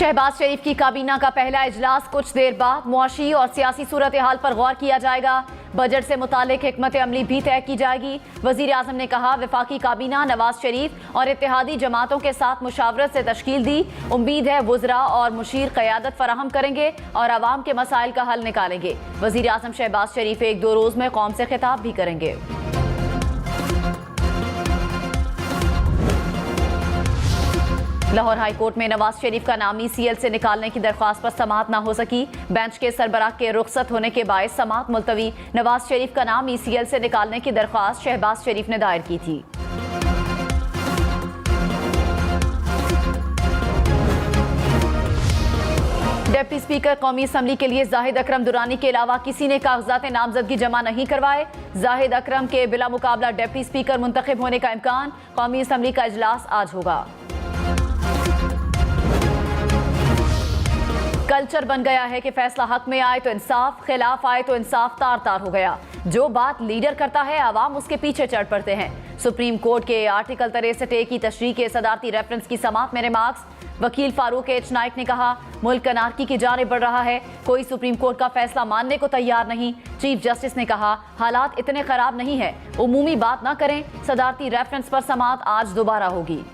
शहबाज शरीफ की काबीना का पहला इजलास कुछ देर बाद मुआशी और सियासी सूरत हाल पर गौर किया जाएगा। बजट से मुतालिक हिकमत अमली भी तय की जाएगी। वजीर आजम ने कहा, वफाकी काबीना नवाज शरीफ और इत्तेहादी जमातों के साथ मुशावरत से तश्कील दी। उम्मीद है वज़रा और मुशीर क़यादत फराहम करेंगे और आवाम के मसाइल का हल निकालेंगे। वजीर आजम शहबाज शरीफ 1-2 रोज़ में कौम से खिताब भी करेंगे। लाहौर हाई कोर्ट में नवाज शरीफ का नाम ECL से निकालने की दरख्वास्त पर समाअत न हो सकी। बेंच के सरबराह के रुखसत होने के बायस समाअत मुलतवी। नवाज शरीफ का नाम ECL से निकालने की दरख्वास्त शहबाज शरीफ ने दायर की थी। डिप्टी स्पीकर कौमी असम्बली के लिए जाहिद अकरम दुरानी के अलावा किसी ने कागजात नामजदगी जमा नहीं करवाए। जाहिद अकरम के बिला मुकाबला डिप्टी स्पीकर मुंतखब होने का इम्कान। कौमी असम्बली का इजलास आज होगा। कल्चर बन गया है कि फैसला हक में आए तो इंसाफ, खिलाफ आए तो इंसाफ तार तार हो गया। जो बात लीडर करता है आवाम उसके पीछे चढ़ पड़ते हैं। सुप्रीम कोर्ट के आर्टिकल 63A की तशरीह के सदारती रेफरेंस की समाअत में रिमार्क्स। वकील फारूक H नाइक ने कहा, मुल्क अनारकी की जानिब बढ़ रहा है, कोई सुप्रीम कोर्ट का फैसला मानने को तैयार नहीं। चीफ जस्टिस ने कहा, हालात इतने खराब नहीं है, उमूमी बात ना करें। सदारती रेफरेंस पर समाअत आज दोबारा होगी।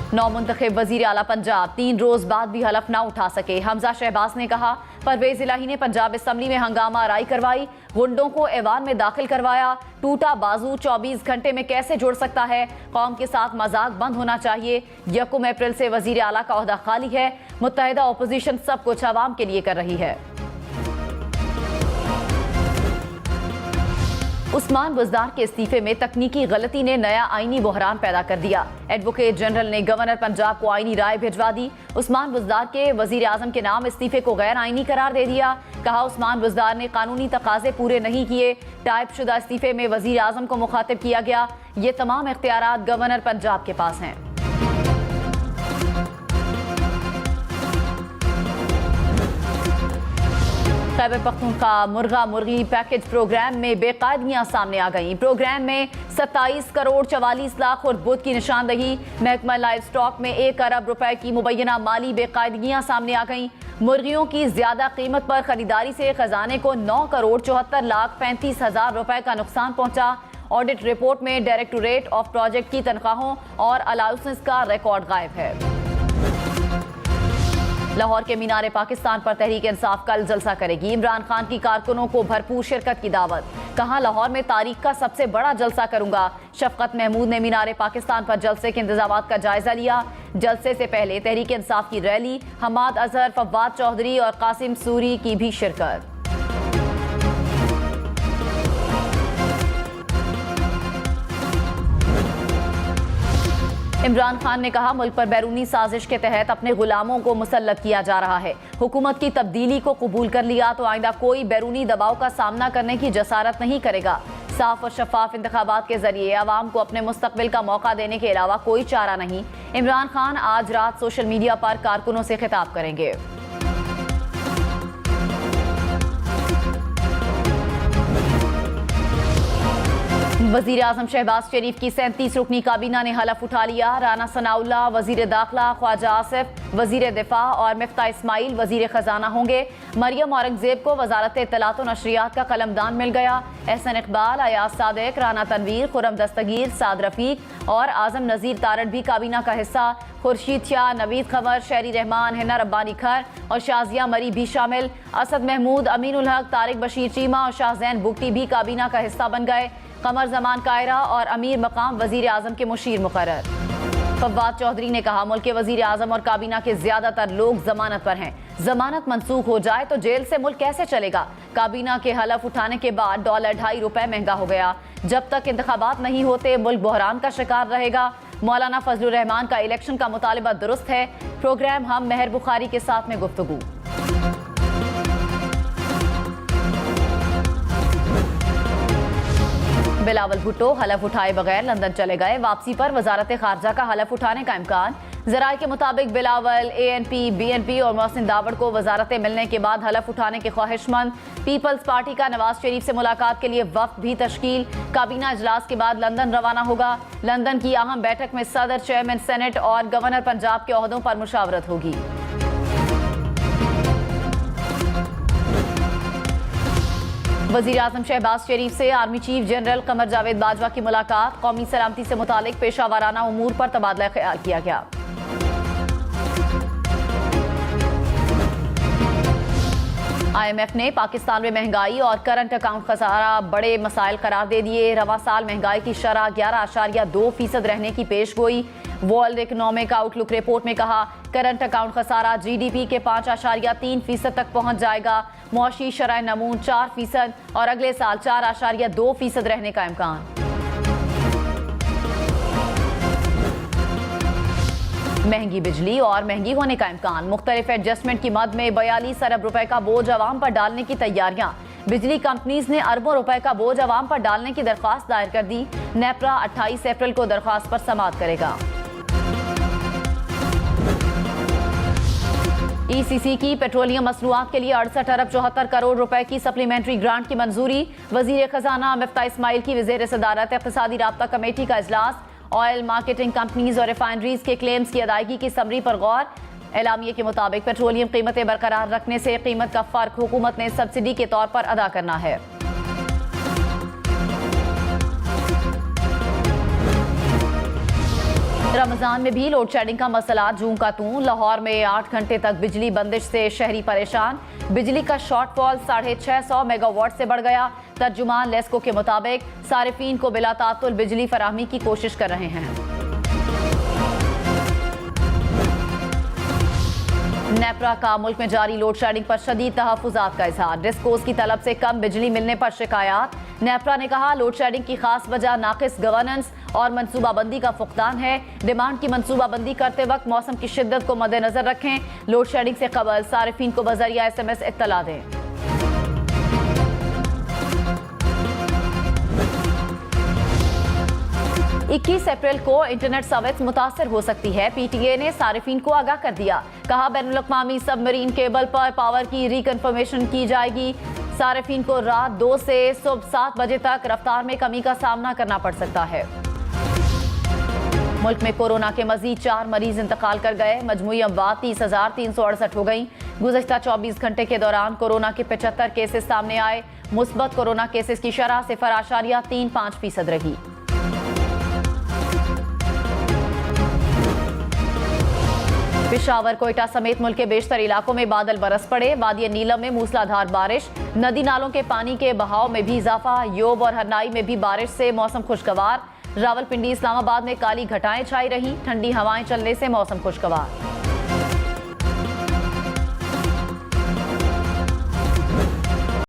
नौ मुंतखब वजीर आला पंजाब 3 रोज बाद भी हलफ ना उठा सके। हमजा शहबाज ने कहा, परवेज इलाही ने पंजाब असम्बली में हंगामा आराई करवाई, गुंडों को ऐवान में दाखिल करवाया। टूटा बाजू 24 घंटे में कैसे जुड़ सकता है? कौम के साथ मजाक बंद होना चाहिए। 1 अप्रैल से वजीर आला का ओहदा खाली है। मुत्तहिदा अपोजिशन सब कुछ आवाम के लिए कर रही है। उस्मान बुज़दार के इस्तीफे में तकनीकी गलती ने नया आईनी बहरान पैदा कर दिया। एडवोकेट जनरल ने गवर्नर पंजाब को आईनी राय भिजवा दी। उस्मान बुज़दार के वजीर आजम के नाम इस्तीफे को गैर आईनी करार दे दिया। कहा, उस्मान बुज़दार ने कानूनी तकाजे पूरे नहीं किए। टाइप शुदा इस्तीफे में वजीर आजम को मुखातिब किया गया। ये तमाम इख्तियारात गवर्नर पंजाब के पास हैं। खैबर पख्तूनख्वा मुर्गा मुर्गी पैकेज प्रोग्राम में बेकायदगियां सामने आ गईं। प्रोग्राम में 27 करोड़ 44 लाख और बुध की निशानदही। महकमा लाइव स्टॉक में 1 अरब रुपए की मुबैना माली बेकायदगियां सामने आ गईं। मुर्गियों की ज्यादा कीमत पर खरीदारी से खजाने को 9 करोड़ 74 लाख 35 हजार रुपए का नुकसान पहुंचा। ऑडिट रिपोर्ट में डायरेक्टोरेट ऑफ प्रोजेक्ट की तनख्वाहों और अलाउंसेस का रिकॉर्ड गायब है। लाहौर के मीनार पाकिस्तान पर तहरीक इंसाफ कल जलसा करेगी। इमरान खान की कारकुनों को भरपूर शिरकत की दावत। कहा, लाहौर में तारीख का सबसे बड़ा जलसा करूंगा। शफकत महमूद ने मीनार पाकिस्तान पर जलसे के इंतजामात का जायजा लिया। जलसे से पहले तहरीक इंसाफ की रैली, हमाद अजहर, फवाद चौधरी और कासिम सूरी की भी शिरकत। इमरान खान ने कहा, मुल्क पर बैरूनी साजिश के तहत अपने गुलामों को मुसल्लत किया जा रहा है। हुकूमत की तब्दीली को कबूल कर लिया तो आइंदा कोई बैरूनी दबाव का सामना करने की जसारत नहीं करेगा। साफ और शफाफ इंतखाबात के जरिए आवाम को अपने मुस्तकबिल का मौका देने के अलावा कोई चारा नहीं। इमरान खान आज रात सोशल मीडिया पर कारकुनों से खिताब करेंगे। वजीर आजम शहबाज शरीफ की 37 रुकनी काबीना ने हलफ उठा लिया। राना सनाउल्लाह वजीर दाखिला, ख्वाजा आसिफ वजीर दिफा और मिफ्ता इस्माइल वजीर खजाना होंगे। मरियम औरंगजेब को वजारत इत्तलात और नशरियात का कलमदान मिल गया। एहसन इकबाल, अयाज सादिक, राना तनवीर, खुरम दस्तगीर, साद रफीक और आजम नजीर तारड़ भी काबीना का हिस्सा। खुर्शीद शाह, नवीद खबर, शहरी रहमान, हिना रब्बानी खर और शाजिया मरी भी शामिल। असद महमूद, अमीनुल हक, तारिक बशीर चीमा और शाहजैन बुगटी भी काबीना का हिस्सा बन गए। कमर जमान कायरा और अमीर मकाम वजीर आजम के मुशीर मुकर्रर। फवाद चौधरी ने कहा, मुल्क के वजीर आजम और काबीना के ज्यादातर लोग जमानत पर हैं। जमानत मंसूख हो जाए तो जेल से मुल्क कैसे चलेगा? काबीना के हलफ उठाने के बाद डॉलर 2.5 रुपए महंगा हो गया। जब तक इंतखाबात नहीं होते मुल्क बहरान का शिकार रहेगा। मौलाना फजलुर रहमान का इलेक्शन का मुतालिबा दुरुस्त है। प्रोग्राम हम मेहर बुखारी के साथ में गुफ्तगू। बिलावल भुट्टो हलफ उठाए बगैर लंदन चले गए। वापसी पर वजारत खारजा का हलफ उठाने का इम्कान। जराये के मुताबिक बिलावल ANP, BNP और मोहसिन दावड़ को वजारतें मिलने के बाद हलफ उठाने के ख्वाहिशमंद। पीपल्स पार्टी का नवाज शरीफ से मुलाकात के लिए वफ्द भी तश्कील। काबीना इजलास के बाद लंदन रवाना होगा। लंदन की अहम बैठक में सदर, चेयरमैन सेनेट और गवर्नर पंजाब के ओहदों पर मुशावरत होगी। वजीर आजम शहबाज शरीफ से army chief general Qamar Javed Bajwa की मुलाकात। कौमी सलामती से मुतालिक पेशा वाराना उमूर पर तबादला ख्याल किया गया। IMF ने पाकिस्तान में महंगाई और करंट अकाउंट खसारा बड़े मसाइल करार दे दिए। रवा साल महंगाई की शरह 11.2% रहने की पेशगोई। वर्ल्ड इकोनॉमिक आउटलुक रिपोर्ट में कहा, करंट अकाउंट खसारा GDP के 5.3% तक पहुंच जाएगा। मुआशी शरह नमून 4% और अगले साल 4.2% रहने का इम्कान। महंगी बिजली और महंगी होने का इम्कान। मुख्तलिफ एडजस्टमेंट की मद में 42 अरब रुपए का बोझ अवाम पर डालने की तैयारियां। बिजली कंपनीज ने अरबों रुपए का बोझ अवाम पर डालने की दरख्वास्त दायर कर दी। नेपरा 28 अप्रैल को दरख्वास्त पर समाअत करेगा। ECC की पेट्रोलियम मसनूआत के लिए 68 अरब 74 करोड़ रुपए की सप्लीमेंट्री ग्रांट की मंजूरी। वजीर खजाना मिफ्ता इस्माइल की वज़ीर सदारत इक़्तिसादी राब्ता कमेटी का इजलास। ऑयल मार्केटिंग कंपनीज और रिफाइनरीज के क्लेम्स की अदायगी की समरी पर गौर। एलामिये के मुताबिक पेट्रोलियम कीमतें बरकरार रखने से कीमत का फर्क हुकूमत ने सब्सिडी के तौर पर अदा करना है। रमजान में भी लोड शेडिंग का मसला जूं का तूं। लाहौर में 8 घंटे तक बिजली बंदिश से शहरी परेशान। बिजली का शॉर्टफॉल 650 मेगावाट से बढ़ गया। तर्जुमान लेस्को के मुताबिक सारिफीन को बिला तातुल बिजली फराहमी की कोशिश कर रहे हैं। नेपरा का मुल्क में जारी लोड शेडिंग पर शदीद तहफ़्फ़ुज़ात का इज़हार। डिस्कोस की तलब से कम बिजली मिलने पर शिकायत। नेपरा ने कहा, लोड शेडिंग की खास वजह नाक़िस गवर्नेंस और मनसूबाबंदी का फुक़दान है। डिमांड की मनसूबाबंदी करते वक्त मौसम की शिद्दत को मद्देनजर रखें। लोड शेडिंग से कबल सारिफीन को बज़रिया SMS इत्तला दें। इक्कीस अप्रैल को इंटरनेट सर्विस मुतासर हो सकती है। PTA ने सारिफीन को आगाह कर दिया। कहा, बैनुल-अक़वामी सबमरीन केबल पर पावर की रिकन्फर्मेशन की जाएगी। सारिफीन को रात 2 से सुबह 7 बजे तक रफ्तार में कमी का सामना करना पड़ सकता है। मुल्क में कोरोना के मजीद 4 मरीज इंतकाल कर गए। मजमूई अमवात 30,368 हो गई। गुज़श्ता 24 घंटे के दौरान कोरोना के 75 केसेस सामने आए। मुस्बत कोरोना केसेस की शरह 0.35% रही। पेशावर, कोयटा समेत मुल्क के बेशतर इलाकों में बादल बरस पड़े। वादी नीलम में मूसलाधार बारिश। नदी नालों के पानी के बहाव में भी इजाफा। योब और हरनाई में भी बारिश से मौसम खुशगवार। रावलपिंडी, इस्लामाबाद में काली घटाएं छाई रही। ठंडी हवाएं चलने से मौसम खुशगवार।